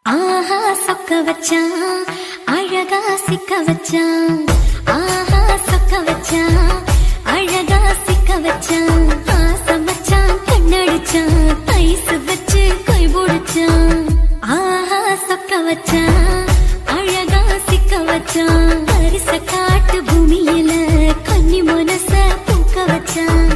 ஆஹா சொக்க வச்சான் அழகா சிக்க வச்சான். ஆஹா சொக்க வச்சான் அழகா சிக்க வச்சான். ஆசை வச்சான் கண்ணடிச்சான் ஐசு வச்சு கை போடுச்சான். ஆஹா சொக்க வச்சான் அழகா சிக்க வச்சான். அரிச காட்டு பூமியில கன்னி மனச பூக்க வச்சான்.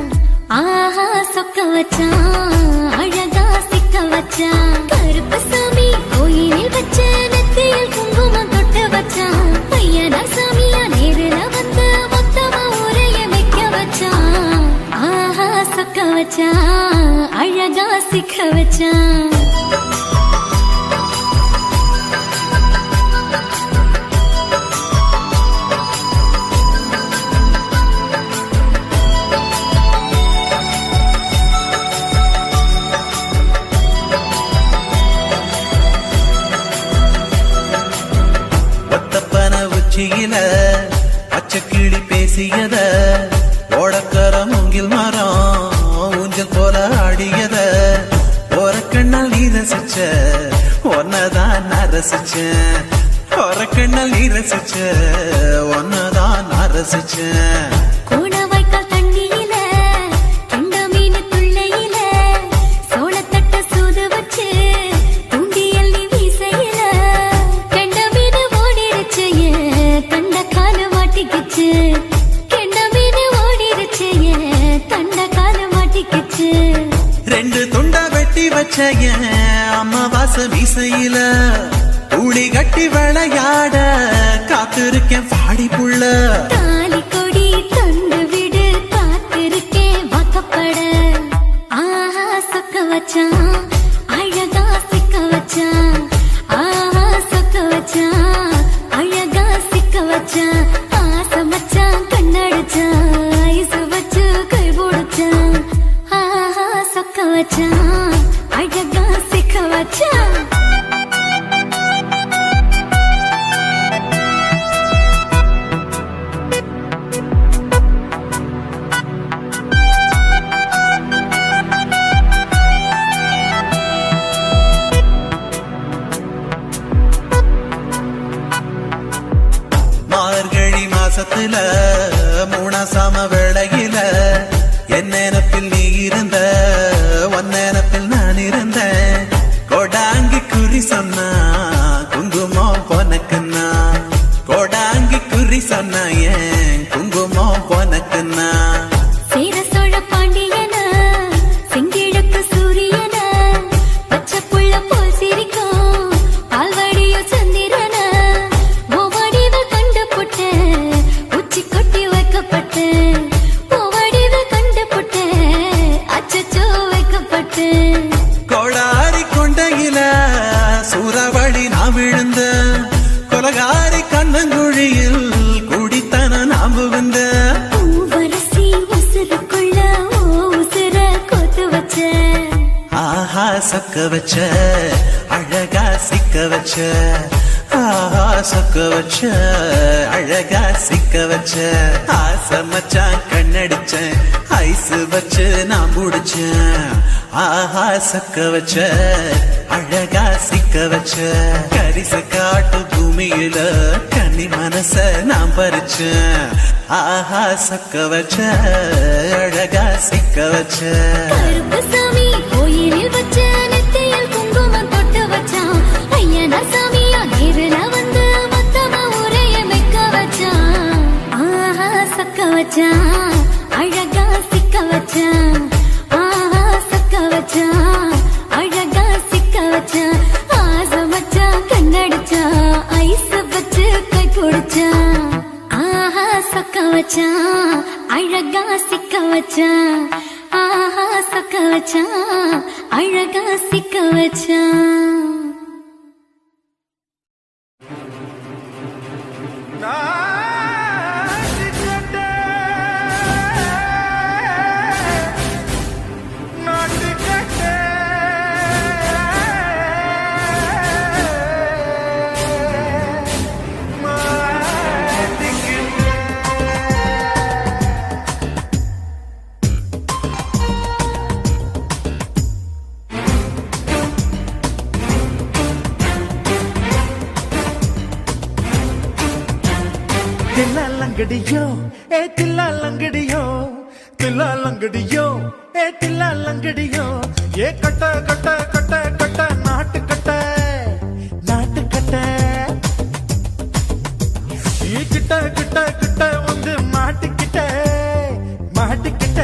ஆஹா சொக்க வச்சான் அழகா சிக்க வச்சான். கருப்பு சாமி கோயிலில் வச்ச நெத்தியில் குங்குமம் தொட்டு வச்சான். பையனா சாமியா நேரில வந்து மொத்தமா ஊரைய வைக்க வச்சான். ஆஹா சொக்க வச்சான் அழகா சிக்க வச்சான். பச்சைக்கிளி பேசியத ஓடக்கர மூங்கில் மரம் ஊஞ்சல் போல ஆடியத ஒரு கண்ணால் நீ ரசிச்ச ஒன்னதான் நான் ரசிச்சேன். ஒரு கண்ணால் நீ ரசிச்ச ஒன்னதான் நான் ரசிச்சேன். ரெண்டு துண்டா வெட்டி வச்ச அம்மாவாச மீசையில ஊடி கட்டி விளையாட காத்திருக்கேன் பாடி புள்ள. தாலி கொடி தொண்டு விடு காத்திருக்கேன் வாக்கப்பட. ஆஹா சொக்க வச்சான் அழகா சிக்க வச்சான். ஆஹா சொக்க வச்சான் அழகா சிக்க வச்சான். ஆசை வச்சான் கண்ணடிச்சான் ஐசு வச்சு கை போடுச்சான். ஆஹா சொக்க வச்சான் அழகா சிக்க வச்சான். மார்கழி மாசத்துல மூணாசாம வேளையில என் நினப்பில் நீ இருந்த உன் நினப்பில் நான் இருந்தேன். கோடாங்கி குறி சொன்னா குங்குமம் பொனக்குன்னா. கோடாங்கி குறி சொன்னா ஏன் குங்குமம் பொனக்குன்னா. சேர சோழ பாண்டியன செங்கிழக்கு சூரியன பச்சை புள்ள போல் சிரிக்கும் பால்வடியோ சந்திரன ஓவடிவ கண்டு புட்ட உச்சி கொட்டி வைக்கப்பட்டு. ஓவடிவ கண்டு புட்ட அச்சச்சோ வைக்கப்பட்டு. கோடாரி கொண்டையில சூறாவளி நான் விழுந்த கொலகாரி கண்ணங்குழியில் குடித்தன நாம் புகுந்த. பூவரசி உசுருக்குள்ள உசுர கொத்து வச்ச. ஆஹா சொக்க வச்ச அழகா சிக்க வச்ச. ஆஹா சொக்க வச்ச அழகா சிக்க வச்ச. ஆசை மச்சான் கண்ணடிச்சேன் ஐசு வச்சு நான் முடிச்சேன். ஆஹா சொக்க வச்ச அழகா சிக்க வச்ச. கரிச காட்டு பூமியில கன்னி மனச நான் பறிச்சேன். ஆஹா சொக்க வச்ச அழகா சிக்க வச்ச. கருப்பு சாமி கோயிலில் வச்ச நெத்தியில் குங்குமம் தொட்டு வச்சான். ஐயனா சாமியா நேரில வந்து மொத்தமா ஊரைய வைக்க வச்சான். ஆஹா சொக்க வச்சான் அழகா சிக்க வச்சான். ஆஹா சொக்க வச்சான் அழகா சிக்க வச்சான். ஆசை வச்சான் கண்ணடிச்சான் ஐசு வச்சு கை குடிச்சான். ஆஹா சொக்க வச்சான் அழகா சிக்க வச்சான். ஆஹா சொக்க வச்சான் அழகா சிக்க வச்சான். தில்லாலங்கடியோ ஏ தில்லாலங்கடியோ தில்லாலங்கடியோ ஏ தில்லாலங்கடியோ ஏ கட்ட கட்ட கட்ட கட்ட நாட்டு கட்ட நாட்டு கட்ட நீ கிட்ட கிட்ட கிட்ட வந்து மாட்டிக்கிட்ட மாட்டிக்கிட்ட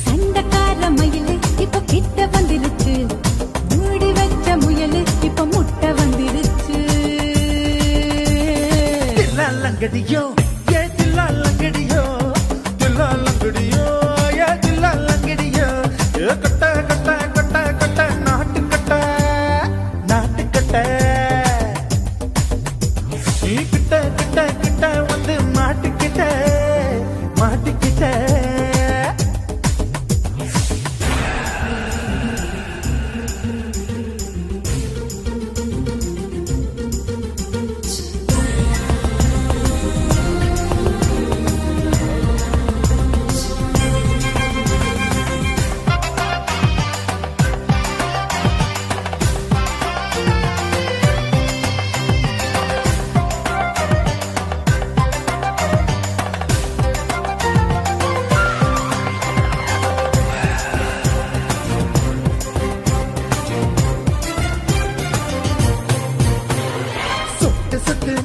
சண்டக்கார மயிலு இப்ப கிட்ட வந்துருச்சு மூடி வச்ச முயலு இப்ப முட்டை வந்துருச்சு தில்லாலங்கடியோ ஏ தில்லாலங்கடியோ தில்லாலங்கடியோ ஏ தில்லாலங்கடியோ ஏ கட்ட கட்ட கட்ட கட்ட நாட்டு கட்ட நாட்டு கட்ட நீ கிட்ட கிட்ட கிட்ட வந்து மாட்டிக்கிட்ட மாட்டிக்கிட்ட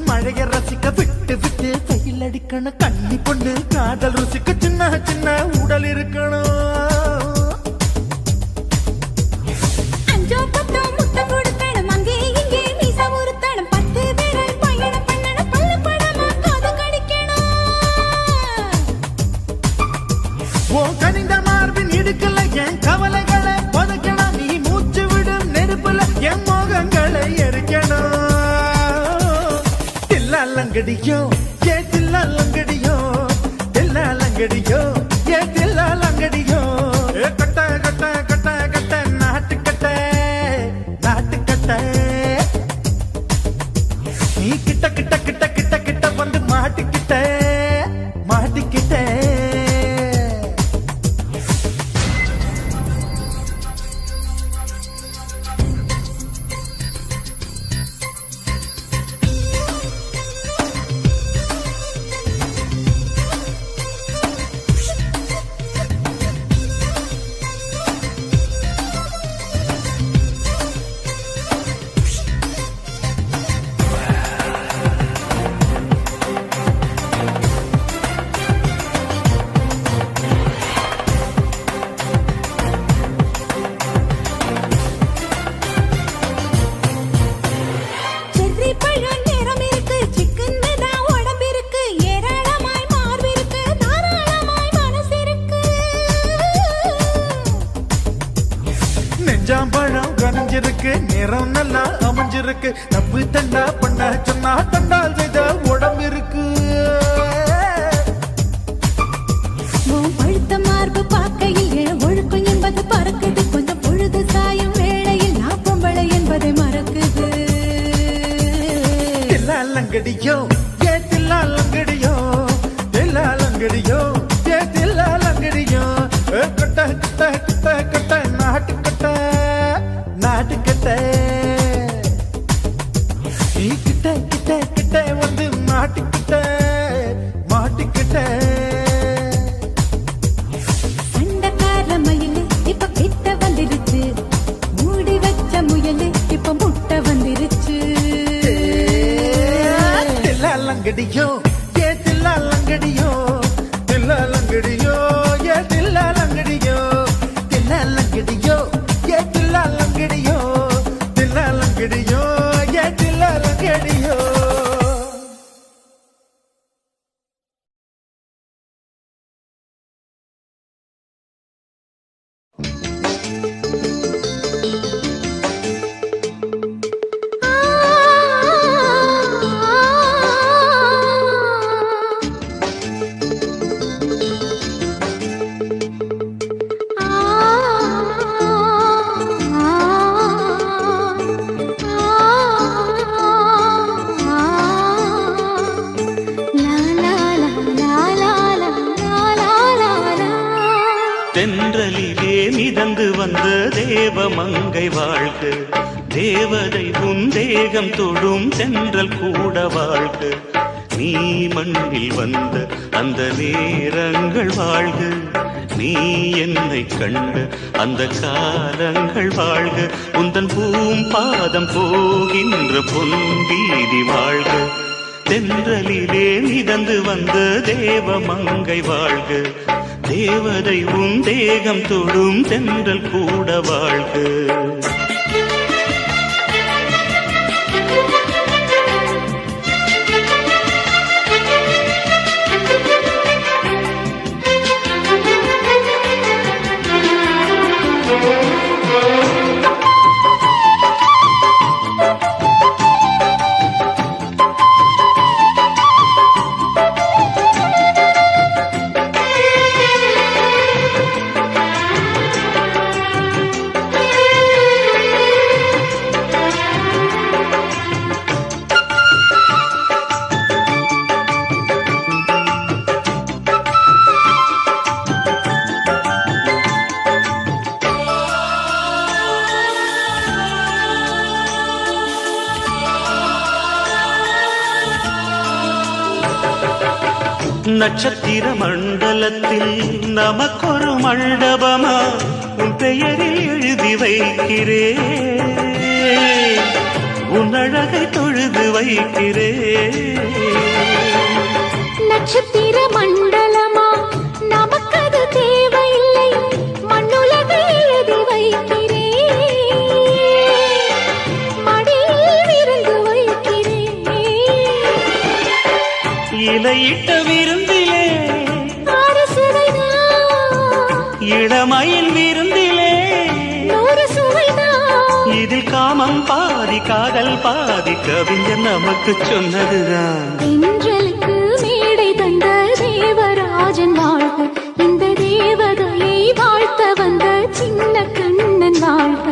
மழைய ரசிக்க விட்டு விட்டு வெயில் அடிக்கணும் கண்ணி பொண்ணு காதல் ருசிக்க சின்ன சின்ன உடல் இருக்கணும் அஞ்சோ பத்தோ முட்டை கொடுக்கணும் அங்கே இங்கே மீச உருத்தணும் 10 பேரை பயணம் பண்ணணும் பல்ல படமா காது கடிக்கணும் ஓ கனிந்த மார்பின் இடுக்கல என் கவலைகளை புதைக்கணும் நீ மூச்சு விடும் நெருப்புல என் மோகங்களை எரிக்கணும் தில்லாலங்கடியோ ஏ தில்லாலங்கடியோ தில்லாலங்கடியோ ஏ தில்லாலங்கடியோ ஏ கட்ட கட்ட கட்ட கட்ட நாட்டு கட்ட நாட்டு கட்ட நீ கிட்ட கிட்ட கிட்ட கிட்ட கிட்ட வந்து மாட்டிக்கிட்ட மாட்டிக்கிட்ட செர்ரி பழம் நிறம் இருக்கு சிக்கன் மெதா உடம்பு இருக்கு ஏராளமாய் மார்பு இருக்கு தாராளமாய் மனசு இருக்கு நெஞ்சாம்பழம் கனிஞ்சிருக்கு நிறம் நல்லா அமைஞ்சிருக்கு நப்பு தண்டா பண்ண சொன்னா தண்டால் செய்த உடம்பு இருக்கு உன் பழுத்த மார்பு பார்க்கையில் என் ஒழுக்கம் என்பது பறக்குது கொஞ்சம் பொழுது சாயும் வேளையில் நான் பொம்பளை என்பதை மறக்குது தில்லாலங்கடியோ ஏ தில்லாலங்கடியோ தில்லாலங்கடியோ ஏ தில்லாலங்கடியோ ஏ கட்ட கட்ட கட்ட கட்ட நாட்டு கட்ட நாட்டு கட்ட நீ கிட்ட கிட்ட கிட்ட வந்து மாட்டிக்கிட்ட மாட்டிக்கிட்ட சண்டக்கார மயிலு இப்ப கிட்ட வந்துருச்சு மூடி வச்ச முயலு இப்ப முட்டை வந்துருச்சு மிதந்து வந்த தேவமங்கை வாழ்க, தேவதை உன் தேகம் தொடும் தென்றல் கூட வாழ்க, நீ மண்ணில் வந்த அந்த நேரங்கள் வாழ்க, நீ என்னை கண்ட அந்த காலங்கள் வாழ்க, உந்தன் பூம்பாதம் போகின்ற பொன்வீதி வாழ்க, தென்றலிலே மிதந்து வந்த தேவமங்கை வாழ்க, தேவதை உன் தேகம் தொடும் தென்றல் கூட வாழ்க. நட்சத்திர மண்டலத்தில் நமக்கொரு மண்டபமா உன் பெயரில் எழுதி வைக்கிறேன், உன் அழகை தொழுது வைக்கிறேன். நட்சத்திர மண்டலமா நமக்கது தேவையில்லை, மண்ணுலகை எழுதி வைக்கிறேன், மடியில் விருந்து வைக்கிறேன். இலையிட்ட விருந்திலே இளமையின் விருந்திலே இதில் காமம் பாதி காதல் பாதி கவிஞர் நமக்கு சொன்னதுதான். தென்றலுக்கு மேடை தந்த தேவராஜன் வாழ்க, இந்த தேவதையை வாழ்த்த வந்த சின்ன கண்ணன் வாழ்க.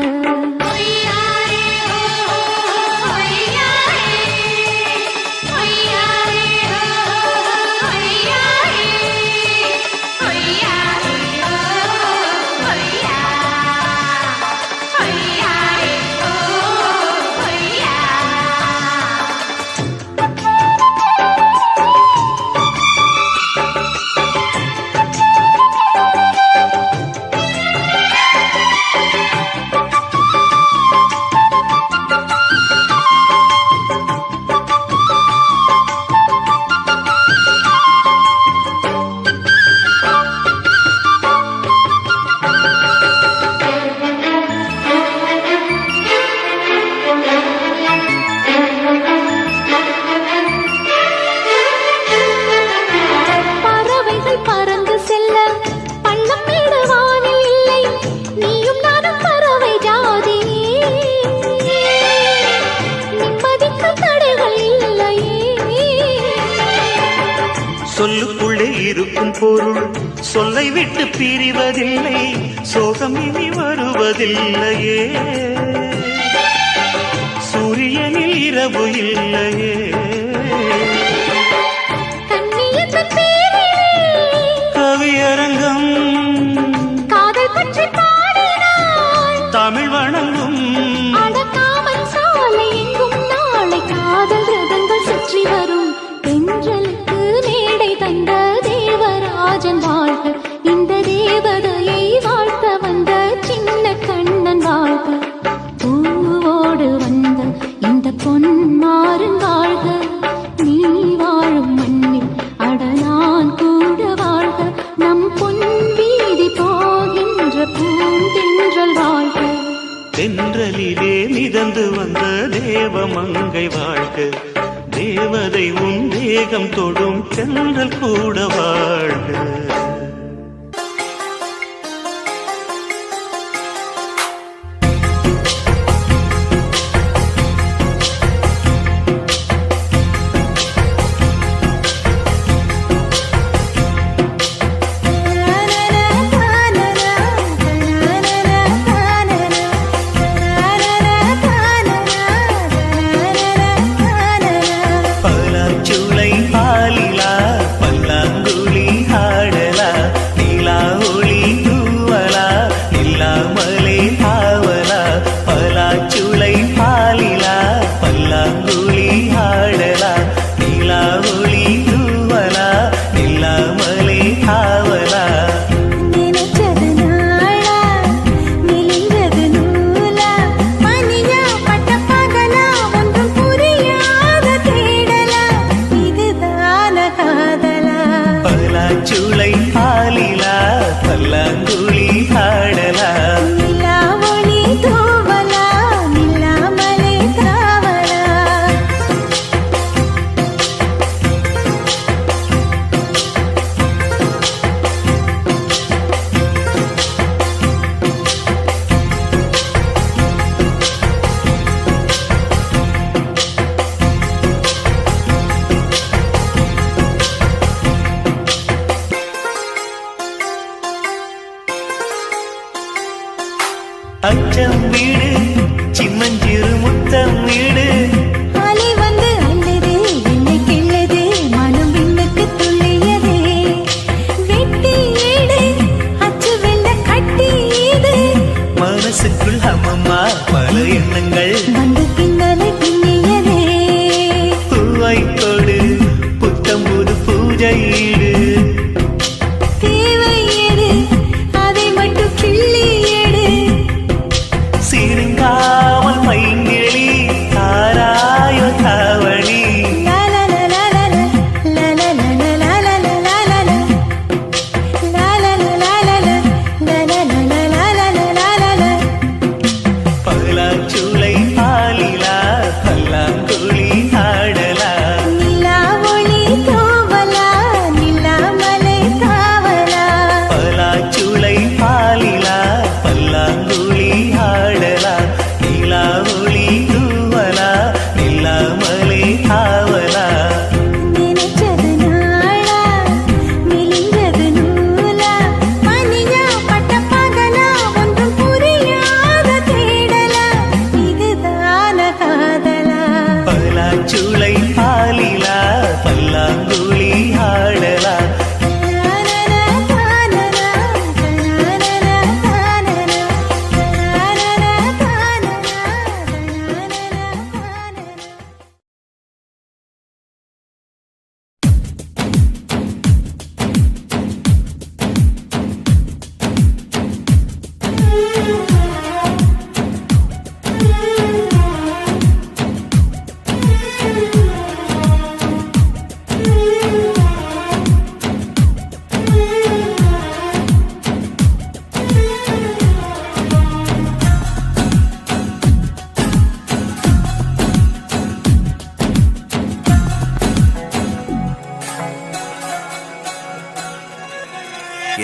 சொல்லுக்குள்ளே இருக்கும் பொருள் சொல்லை விட்டு பிரிவதில்லை, சோகம் இனி வருவதில்லையே, சூரியனில் இரவு இல்லையே. கவியரங்கம் காதல் பற்றி பாடினாள், தமிழ் வணங்கும் அடக்காமல் சாலை எங்கும் நாளை காதல் ரதங்கள் சுற்றி வரும். தென்றலுக்கு மேடை தந்த தேவராஜன் வாழ்க, இந்த தேவதையை வாழ்த்த வந்த சின்ன கண்ணன் வாழ்க. பூவோடு வந்த இந்த பொன்மாறன் வாழ்க, நீ வாழும் மண்ணில் அடலான் கூட வாழ்க, நம் பொன் வீதி போகின்ற பூந்தென்றல் வாழ்க. தென்றலிலே மிதந்து வந்த தேவமங்கை வாழ்க, தேவதை உன் தேகம் தொடும் தென்றல் கூட வாழ்க. பலாச்சுளை பாலிலா பல்லாங்குழி ஆடலா, வீடு சின்னஞ்சிறு முத்தம் வீடு அலை வந்து அல்லது என்னை கிள்ளது மனம் விண்ணுக்கு துள்ளியதே வெட்டி ஏடு அச்சு வெள்ள கட்டி இது மனசுக்குள் அம்மம்மா பல எண்ணங்கள் வந்து பின்னலை பின்னியதே பூவை கொடு புத்தம் புது பூஜையீடு தேவை எது அதை மட்டும் கிள்ளி எடு சிறுங்காமல் மைங்கிழி தாராயோ தாவணி பலாச்சூளை பாலிலா பல்லாங்குழி ஆடலா நிலா ஒளி தோவலா நிலாமலை காவலா பலாச்சூளை பாலிலா பல்லாங்குழி ஆடலா நிலா ஒளி தூவலா நிலாமலை ஆவலா நினைச்சது நாளா மெலிஞ்சது நூலா பனியா பட்ட பகலா ஒன்றும் புரியாத தேடலா இதுதான காதலா பலாச்சூளை பாலிலா பல்லாங்குழி ஆடலா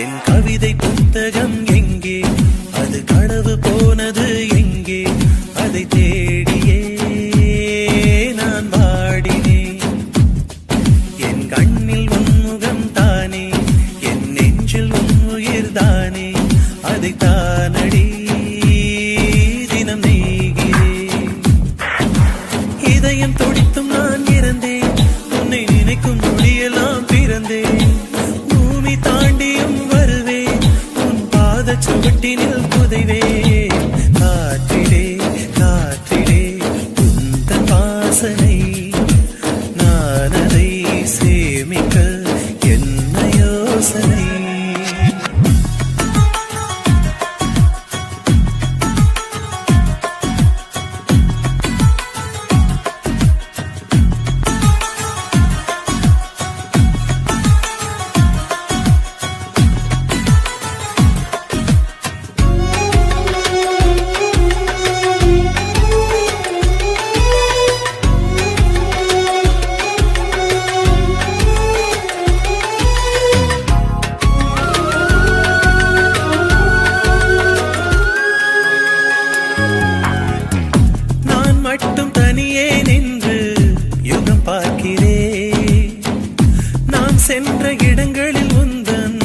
என் கவிதை புத்தகம் எங்கே அது களவு போனது எங்கே அதை தேடியே நான் வாடினேன் என் கண்ணில் உன்முகம் தானே என் நெஞ்சில் உன் உயிர் தானே அதை தானடி தினம் நெய்கிறேன் இதயம் துடித்தும் நான் இறந்தேன் உன்னை நினைக்கும் நொடியெல்லாம் பிறந்தேன் பூமி தாண்டியும் வருவேன் உன் பாத சுவட்டினில் புதைவேன் காற்றிலே காற்றிலே உந்தன் வாசனை நான் அதை சேமிக்க என்ன யோசனை நான் மட்டும் தனியே நின்று யுகம் பார்க்கிறேன் நான் சென்ற இடங்களில் உந்தன்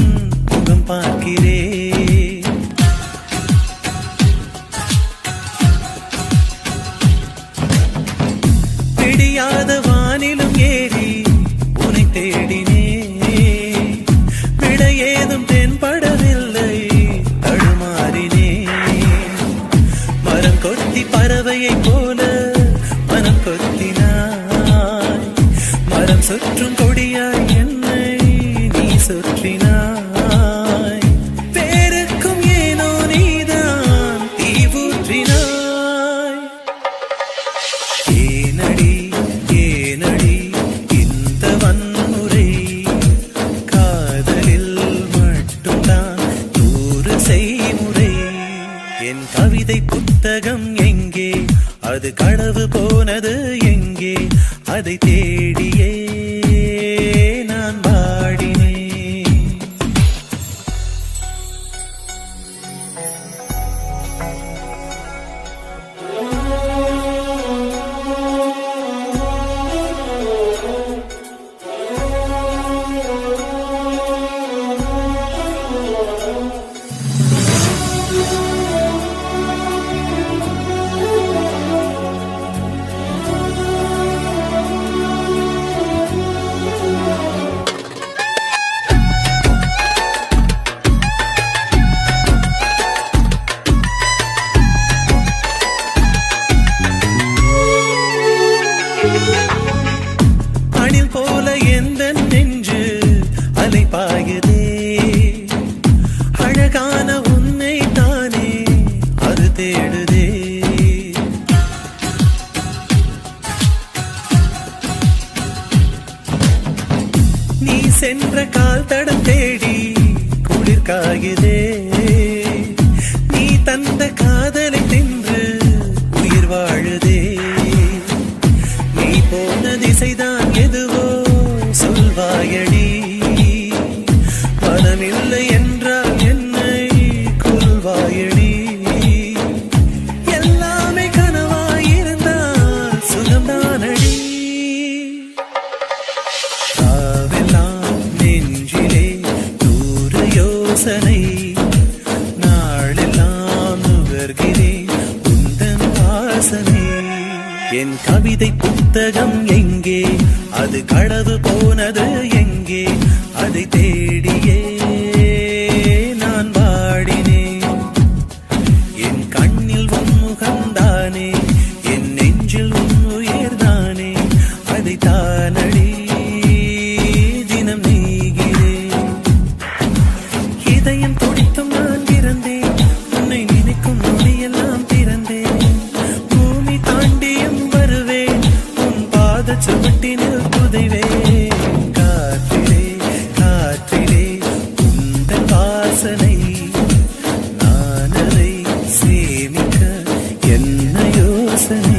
முகம் பார்க்கிறேன் பிடியாத வானிலும் ஏறி உன்னை தேடினேன் விட ஏதும் தென்படவில்லை தடுமாறினேன் மரம் கொத்தி பறவையைப் போல மனம் கொத்தினாய் மரம் சுற்றும் கொடியாய் என்னை நீ சுற்றினாய் பேருக்கும் ஏனோ நீதான் தீ ஊற்றினாய் ஏனடி ஏனடி இந்த வன்முறை காதலில் மட்டும்தான் 100 செய்முறை என் கவிதை புத்தகம் எங்கே அது களவு போனது எங்கே அதை தேடியே நான் வாடினேன் வாசனை. என் கவிதை புத்தகம் எங்கே, அது களவு போனது எங்கே, அதை தேடியே நான் வாடினேன். என் கண்ணில் உன் முகம்தானே, என் நெஞ்சில் உன் உயிர்தானே, அதை தானடி தினம் நீகிறேன். இதயம் துடித்தும் நான் பிறந்தேன், உன்னை நினைக்கும் நொடியெல்லாம் பிறந்தேன். பூமி தாண்டியும் வருவேன், உன் பாத சுவட்டினில் புதைவேன். காற்றிலே காற்றிலே உந்தன் வாசனை, நான் அதை சேமிக்க என்ன யோசனை.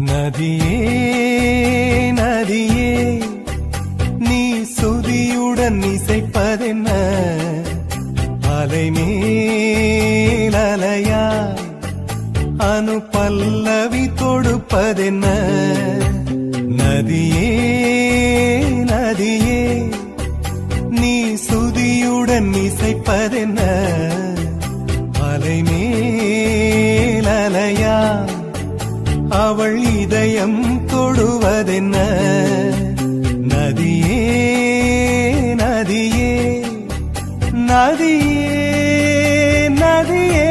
நதியே நதியே நீ சுதியுடன் இசைப்பதென்ன, அலைமேல் அலையாய் அனு பல்லவி தொடுப்பதென்ன. நதியே நதியே நீ சுதியுடன் இசைப்பதென்ன, அலைமேல் அலையாய் அவள் இதயம் தொடுவதென்ன. நதியே நதியே நதியே நதியே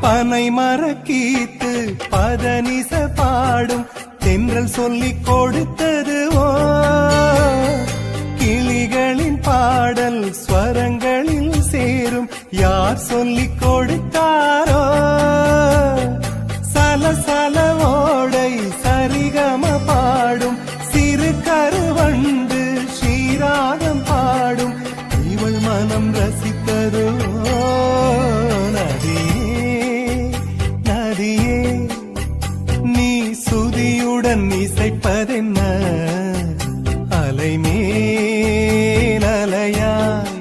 பனை மரக்கீத்து பதனிச பாடும் தென்றல் சொல்லிக் கொடுத்ததுவோ, கிளிகளின் பாடல் ஸ்வரங்களில் சேரும் யார் சொல்லிக் கொடுத்தாரோ. சலசல ஓடை சரிகம பாடும் சிறு கருவண்டு ஸ்ரீராகம் பாடும் இவள் மனம் ரசித்ததோ. நீ சுதியுடன் இசைப்பதென்ன, அலைமேல் அலையாய்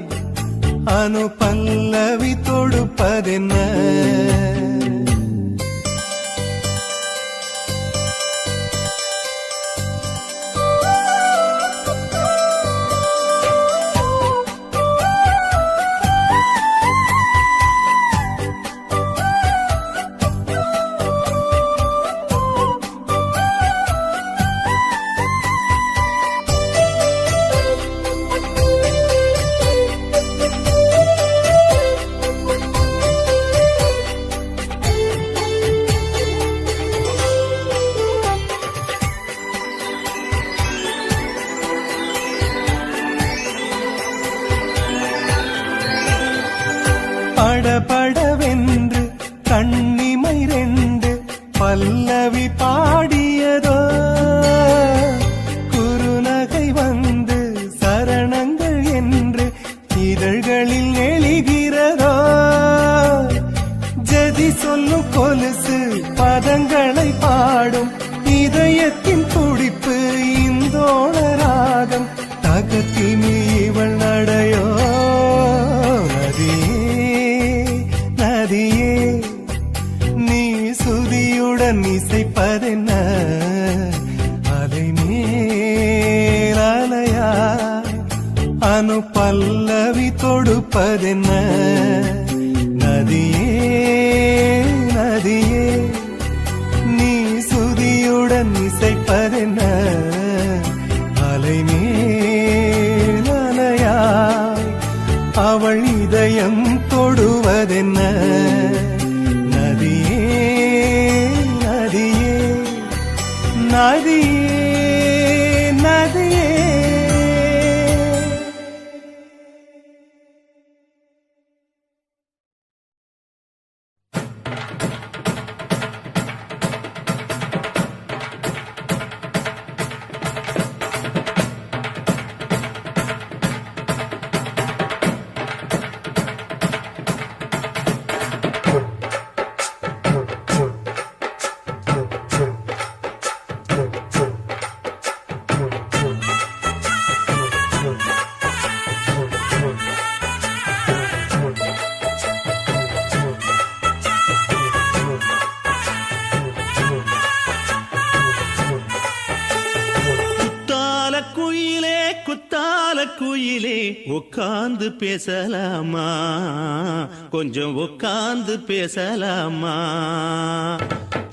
அனு பல்லவி தொடுப்பதென்ன. படபடவென்று கண்ணிமை ரெண்டு பல்லவி பாடியதோ, குறுநகை வந்து சரணங்கள் என்று இதழ்களில் எழுகிறதோ. ஜதி சொல்லும் கொலுசு பதங்களை பாடும் இதயத்தின் துடிப்பு இந்தோள ராகம் தகத்தினி இவள் நடையோ நதியே நீ சுதியுடன் இசைப்பதென்ன அலை மேலாலையா அனு பல்லவி தொடுப்பதென்ன நதியே நீ சுதியுடன் இசைப்பதென்ன அலை மேலாலையாய் அவள் இதயம் தொடுவதென்ன நதியே குயிலே உட்கார்ந்து பேசலாமா, கொஞ்சம் உட்கார்ந்து பேசலாமா?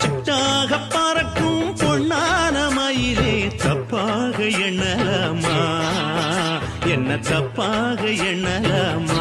சிட்டாக பறக்கும் பொன்னான மயிலே தப்பாக எண்ணலாமா, என்ன தப்பாக எண்ணலாமா?